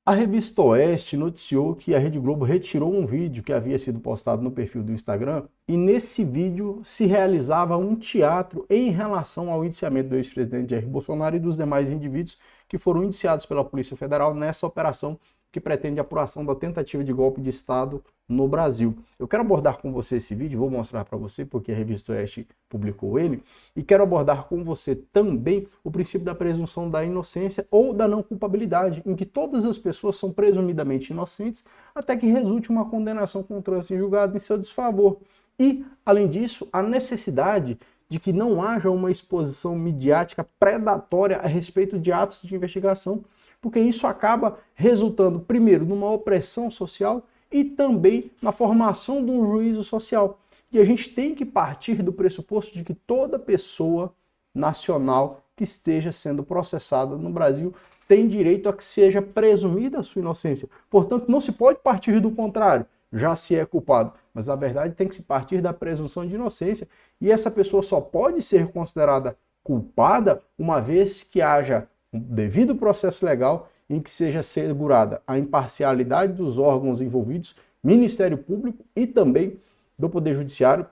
A Revista Oeste noticiou que a Rede Globo retirou um vídeo que havia sido postado no perfil do Instagram e nesse vídeo se realizava um teatro em relação ao indiciamento do ex-presidente Jair Bolsonaro e dos demais indivíduos que foram indiciados pela Polícia Federal nessa operação que pretende a apuração da tentativa de golpe de Estado no Brasil. Eu quero abordar com você esse vídeo, vou mostrar para você porque a Revista Oeste publicou ele, e quero abordar com você também o princípio da presunção da inocência ou da não culpabilidade, em que todas as pessoas são presumidamente inocentes até que resulte uma condenação com trânsito em julgado em seu desfavor. E, além disso, a necessidade de que não haja uma exposição midiática predatória a respeito de atos de investigação, porque isso acaba resultando, primeiro, numa opressão social e também na formação de um juízo social. E a gente tem que partir do pressuposto de que toda pessoa nacional que esteja sendo processada no Brasil tem direito a que seja presumida a sua inocência. Portanto, não se pode partir do contrário, já se é culpado. Mas, na verdade, tem que se partir da presunção de inocência. E essa pessoa só pode ser considerada culpada uma vez que haja um devido processo legal em que seja assegurada a imparcialidade dos órgãos envolvidos, Ministério Público e também do Poder Judiciário.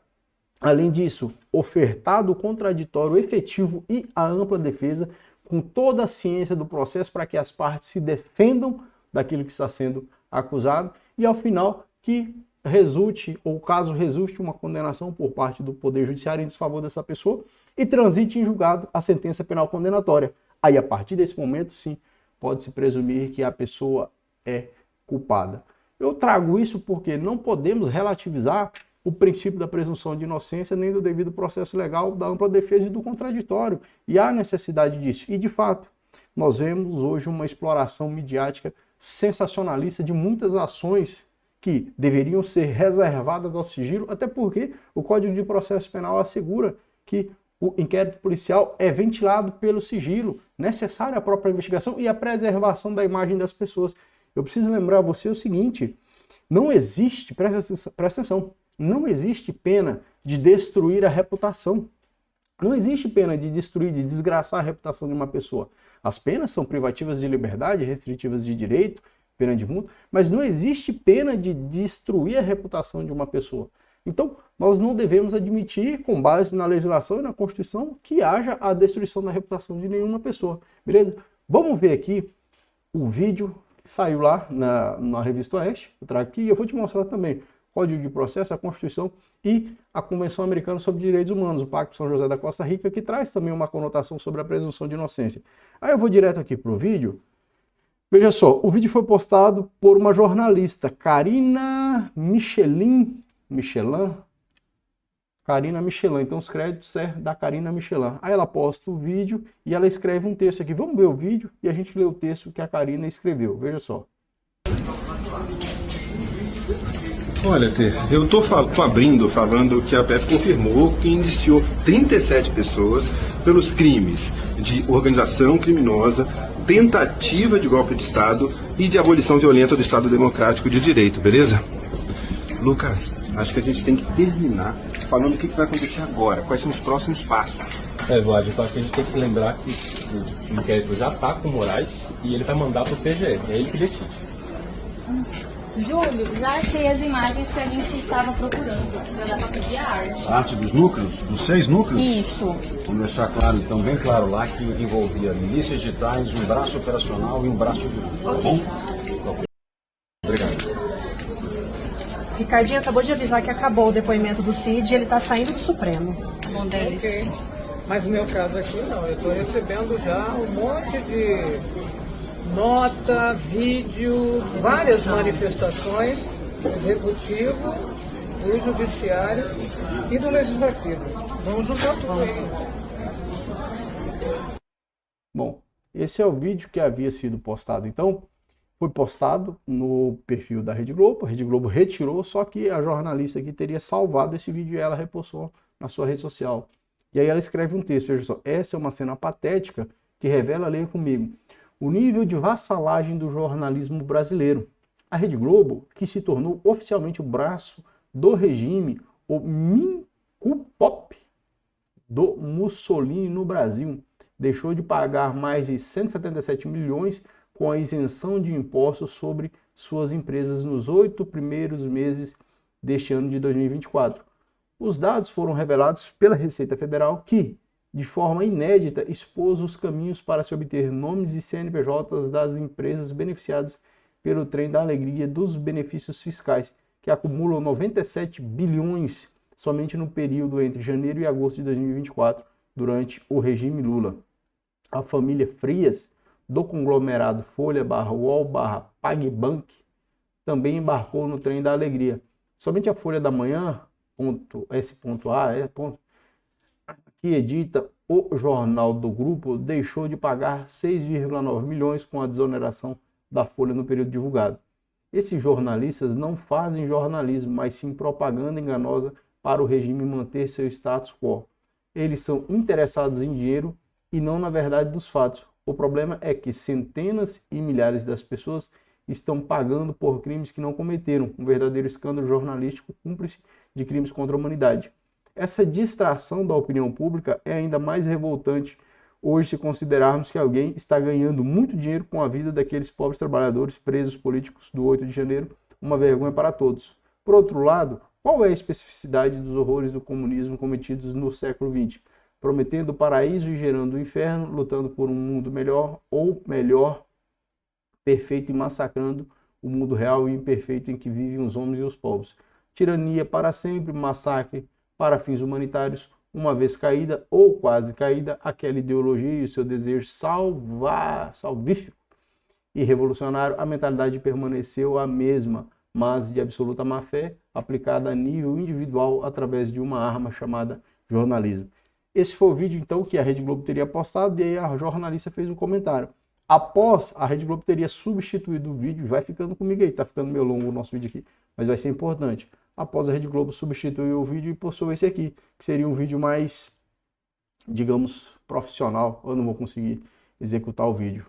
Além disso, ofertado o contraditório efetivo e a ampla defesa com toda a ciência do processo para que as partes se defendam daquilo que está sendo acusado e, ao final, que resulte, ou caso resulte, uma condenação por parte do Poder Judiciário em desfavor dessa pessoa e transite em julgado a sentença penal condenatória. Aí, a partir desse momento, sim, pode-se presumir que a pessoa é culpada. Eu trago isso porque não podemos relativizar o princípio da presunção de inocência nem do devido processo legal, da ampla defesa e do contraditório. E há necessidade disso. E, de fato, nós vemos hoje uma exploração midiática sensacionalista de muitas ações que deveriam ser reservadas ao sigilo, até porque o Código de Processo Penal assegura que o inquérito policial é ventilado pelo sigilo, necessário à própria investigação e à preservação da imagem das pessoas. Eu preciso lembrar a você o seguinte, não existe, presta atenção, não existe pena de destruir a reputação. Não existe pena de destruir, de desgraçar a reputação de uma pessoa. As penas são privativas de liberdade, restritivas de direito, pena de multa, mas não existe pena de destruir a reputação de uma pessoa. Então, nós não devemos admitir, com base na legislação e na Constituição, que haja a destruição da reputação de nenhuma pessoa. Beleza? Vamos ver aqui o vídeo que saiu lá na Revista Oeste. Eu trago aqui e eu vou te mostrar também o Código de Processo, a Constituição e a Convenção Americana sobre Direitos Humanos, o Pacto de São José da Costa Rica, que traz também uma conotação sobre a presunção de inocência. Aí eu vou direto aqui para o vídeo. Veja só, o vídeo foi postado por uma jornalista, Karina Michelin, então os créditos é da Karina Michelin. Aí ela posta o vídeo e ela escreve um texto aqui. Vamos ver o vídeo e a gente lê o texto que a Karina escreveu. Veja só. Olha, eu tô abrindo falando que a PF confirmou que indiciou 37 pessoas pelos crimes de organização criminosa, tentativa de golpe de Estado e de abolição violenta do Estado Democrático de Direito, beleza? Lucas, acho que a gente tem que terminar falando o que vai acontecer agora, quais são os próximos passos. Vlad, então acho que a gente tem que lembrar que o inquérito já está com o Moraes e ele vai mandar para o PGR, é ele que decide. Júlio, já achei as imagens que a gente estava procurando. Já dá para pedir a arte. A arte dos núcleos? Dos 6 núcleos? Isso. Vamos deixar claro, então, bem claro lá que envolvia milícias digitais, um braço operacional e um braço do... Ok. Obrigado. Ricardinho acabou de avisar que acabou o depoimento do Cid e ele está saindo do Supremo. Bom deles. Ok. Mas no meu caso aqui não, eu estou recebendo já um monte de nota, vídeo, várias manifestações do Executivo, do Judiciário e do Legislativo. Vamos juntar tudo aí. Bom, esse é o vídeo que havia sido postado. Então, foi postado no perfil da Rede Globo. A Rede Globo retirou, só que a jornalista aqui teria salvado esse vídeo e ela repostou na sua rede social. E aí ela escreve um texto, veja só, essa é uma cena patética que revela, leia comigo, o nível de vassalagem do jornalismo brasileiro. A Rede Globo, que se tornou oficialmente o braço do regime, o Minkupop do Mussolini no Brasil, deixou de pagar mais de 177 milhões com a isenção de impostos sobre suas empresas nos 8 primeiros meses deste ano de 2024. Os dados foram revelados pela Receita Federal que, de forma inédita, expôs os caminhos para se obter nomes e CNPJs das empresas beneficiadas pelo Trem da Alegria dos benefícios fiscais, que acumulam 97 bilhões somente no período entre janeiro e agosto de 2024, durante o regime Lula. A família Frias, do conglomerado Folha/UOL/PagBank, também embarcou no Trem da Alegria. Somente a Folha da Manhã, que edita o jornal do grupo, deixou de pagar 6,9 milhões com a desoneração da Folha no período divulgado. Esses jornalistas não fazem jornalismo, mas sim propaganda enganosa para o regime manter seu status quo. Eles são interessados em dinheiro e não na verdade dos fatos. O problema é que centenas e milhares das pessoas estão pagando por crimes que não cometeram, um verdadeiro escândalo jornalístico cúmplice de crimes contra a humanidade. Essa distração da opinião pública é ainda mais revoltante hoje se considerarmos que alguém está ganhando muito dinheiro com a vida daqueles pobres trabalhadores presos políticos do 8 de janeiro, uma vergonha para todos. Por outro lado, qual é a especificidade dos horrores do comunismo cometidos no século XX? Prometendo o paraíso e gerando o inferno, lutando por um mundo melhor ou melhor, perfeito e massacrando o mundo real e imperfeito em que vivem os homens e os povos. Tirania para sempre, massacre para fins humanitários, uma vez caída ou quase caída, aquela ideologia e o seu desejo salvífico e revolucionário, a mentalidade permaneceu a mesma, mas de absoluta má-fé, aplicada a nível individual através de uma arma chamada jornalismo. Esse foi o vídeo, então, que a Rede Globo teria postado, e aí a jornalista fez um comentário. Após, a Rede Globo teria substituído o vídeo, vai ficando comigo aí, tá ficando meio longo o nosso vídeo aqui, mas vai ser importante. Após a Rede Globo substituir o vídeo e postou esse aqui, que seria um vídeo mais, digamos, profissional. Eu não vou conseguir executar o vídeo.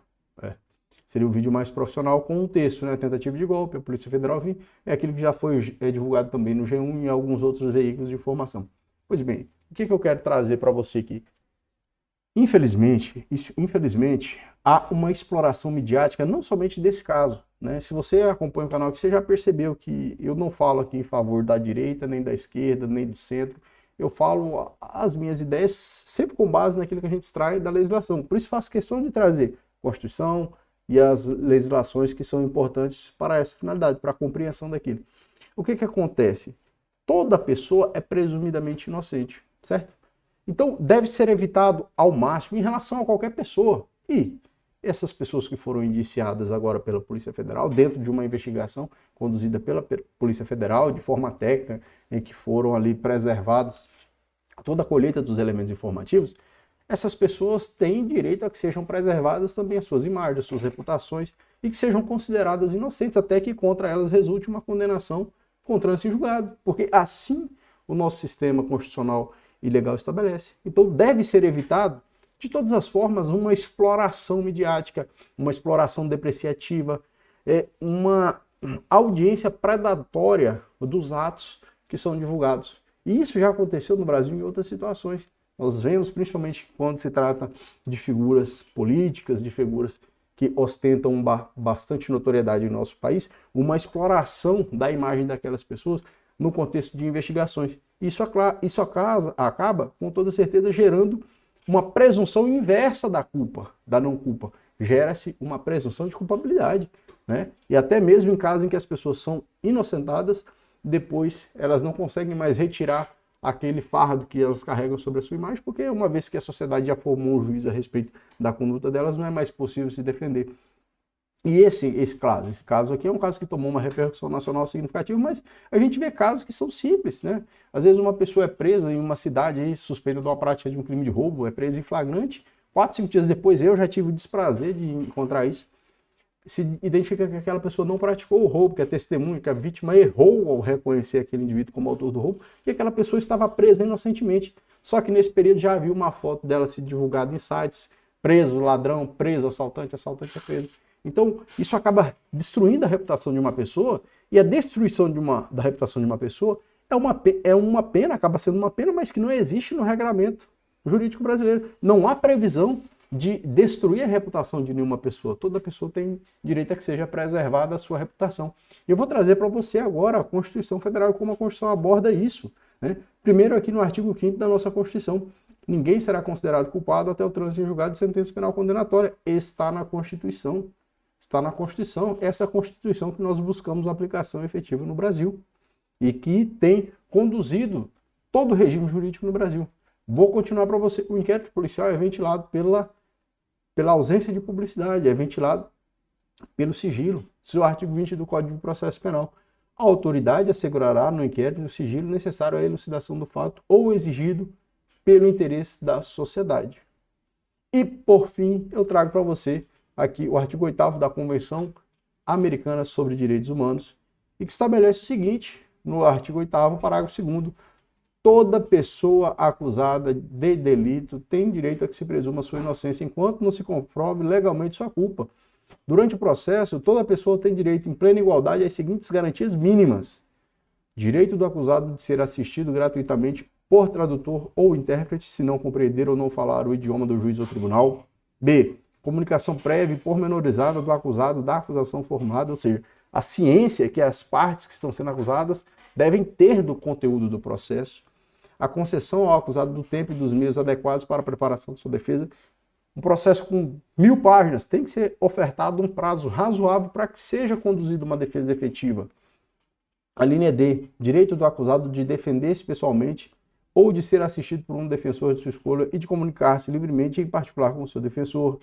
Seria um vídeo mais profissional com um texto, né? Tentativa de golpe, a Polícia Federal, enfim, é aquilo que já foi divulgado também no G1 e em alguns outros veículos de informação. Pois bem, o que eu quero trazer para você aqui? Infelizmente, há uma exploração midiática, não somente desse caso, né? Se você acompanha o canal aqui, você já percebeu que eu não falo aqui em favor da direita, nem da esquerda, nem do centro. Eu falo as minhas ideias sempre com base naquilo que a gente extrai da legislação. Por isso faço questão de trazer Constituição e as legislações que são importantes para essa finalidade, para a compreensão daquilo. O que acontece? Toda pessoa é presumidamente inocente, certo? Então deve ser evitado ao máximo em relação a qualquer pessoa. E essas pessoas que foram indiciadas agora pela Polícia Federal, dentro de uma investigação conduzida pela Polícia Federal, de forma técnica, em que foram ali preservados toda a colheita dos elementos informativos, essas pessoas têm direito a que sejam preservadas também as suas imagens, as suas reputações, e que sejam consideradas inocentes, até que contra elas resulte uma condenação com trânsito em julgado, porque assim o nosso sistema constitucional e legal estabelece. Então deve ser evitado de todas as formas uma exploração midiática, uma exploração depreciativa, uma audiência predatória dos atos que são divulgados. E isso já aconteceu no Brasil em outras situações. Nós vemos, principalmente quando se trata de figuras políticas, de figuras que ostentam bastante notoriedade em nosso país, uma exploração da imagem daquelas pessoas no contexto de investigações. Isso acaba, com toda certeza, gerando uma presunção inversa da culpa, da não culpa. Gera-se uma presunção de culpabilidade, né? E até mesmo em casos em que as pessoas são inocentadas, depois elas não conseguem mais retirar aquele fardo que elas carregam sobre a sua imagem, porque uma vez que a sociedade já formou um juízo a respeito da conduta delas, não é mais possível se defender. E esse caso aqui é um caso que tomou uma repercussão nacional significativa, mas a gente vê casos que são simples, né? Às vezes uma pessoa é presa em uma cidade aí, suspeita de uma prática de um crime de roubo, é presa em flagrante, 4, 5 dias depois eu já tive o desprazer de encontrar isso, se identifica que aquela pessoa não praticou o roubo, que a testemunha, que a vítima errou ao reconhecer aquele indivíduo como autor do roubo, e aquela pessoa estava presa inocentemente. Só que nesse período já havia uma foto dela se divulgada em sites, preso ladrão, preso assaltante é preso. Então, isso acaba destruindo a reputação de uma pessoa, e a destruição da reputação de uma pessoa é uma pena, acaba sendo uma pena, mas que não existe no regramento jurídico brasileiro. Não há previsão de destruir a reputação de nenhuma pessoa. Toda pessoa tem direito a que seja preservada a sua reputação. E eu vou trazer para você agora a Constituição Federal e como a Constituição aborda isso, né? Primeiro, aqui no artigo 5º da nossa Constituição, ninguém será considerado culpado até o trânsito em julgado de sentença penal condenatória. Está na Constituição. Está na Constituição. Essa é a Constituição que nós buscamos a aplicação efetiva no Brasil e que tem conduzido todo o regime jurídico no Brasil. Vou continuar para você. O inquérito policial é ventilado pela ausência de publicidade, é ventilado pelo sigilo. Isso é o artigo 20 do Código de Processo Penal. A autoridade assegurará no inquérito o sigilo necessário à elucidação do fato ou exigido pelo interesse da sociedade. E, por fim, eu trago para você aqui o artigo 8º da Convenção Americana sobre Direitos Humanos, e que estabelece o seguinte, no artigo 8º, parágrafo 2º, toda pessoa acusada de delito tem direito a que se presuma sua inocência enquanto não se comprove legalmente sua culpa. Durante o processo, toda pessoa tem direito em plena igualdade às seguintes garantias mínimas: direito do acusado de ser assistido gratuitamente por tradutor ou intérprete, se não compreender ou não falar o idioma do juiz ou tribunal. B. Comunicação prévia e pormenorizada do acusado da acusação formada, ou seja, a ciência que as partes que estão sendo acusadas devem ter do conteúdo do processo. A concessão ao acusado do tempo e dos meios adequados para a preparação de sua defesa. Um processo com 1000 páginas tem que ser ofertado um prazo razoável para que seja conduzida uma defesa efetiva. A linha D, direito do acusado de defender-se pessoalmente ou de ser assistido por um defensor de sua escolha e de comunicar-se livremente, em particular com o seu defensor.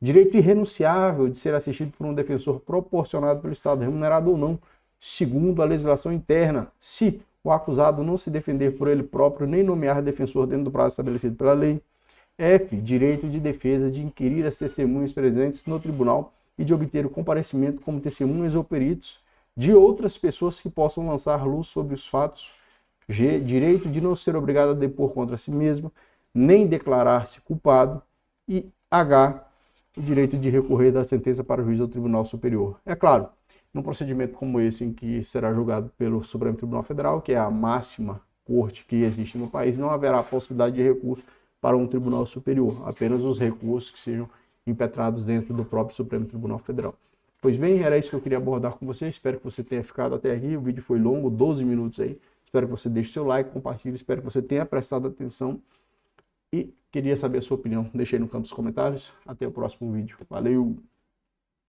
Direito irrenunciável de ser assistido por um defensor proporcionado pelo Estado, remunerado ou não, segundo a legislação interna, se o acusado não se defender por ele próprio nem nomear defensor dentro do prazo estabelecido pela lei. F. Direito de defesa de inquirir as testemunhas presentes no tribunal e de obter o comparecimento como testemunhas ou peritos de outras pessoas que possam lançar luz sobre os fatos. G. Direito de não ser obrigado a depor contra si mesmo, nem declarar-se culpado. E H. O direito de recorrer da sentença para o juiz ou tribunal superior. É claro, num procedimento como esse, em que será julgado pelo Supremo Tribunal Federal, que é a máxima corte que existe no país, não haverá possibilidade de recurso para um tribunal superior, apenas os recursos que sejam impetrados dentro do próprio Supremo Tribunal Federal. Pois bem, era isso que eu queria abordar com você. Espero que você tenha ficado até aqui. O vídeo foi longo, 12 minutos aí. Espero que você deixe seu like, compartilhe. Espero que você tenha prestado atenção. E queria saber a sua opinião. Deixe aí no campo dos comentários. Até o próximo vídeo. Valeu!